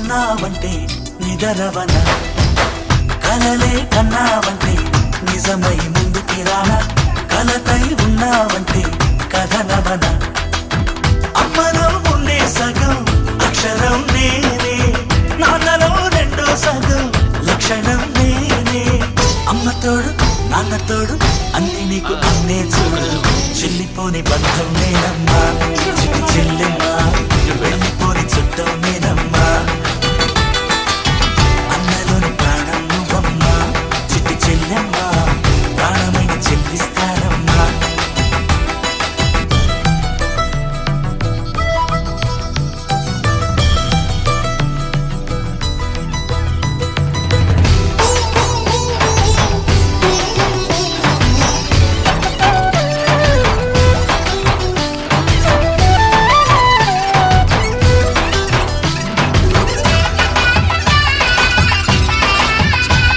ఉన్నావంటే నిదరవన, కలలే కన్నావంటే నిజమై ముందుకి రానా, కలతై ఉన్నావంటే కథనవన. అమ్మలో ఉండే సగం అక్షరం నేనే, నాన్నలో రెండో సగం లక్షణం నేనే. అమ్మ తోడు నాన్న తోడు అన్ని నీకు అన్నే చూడు, చెల్లిపోని బంధం నేనమ్మా.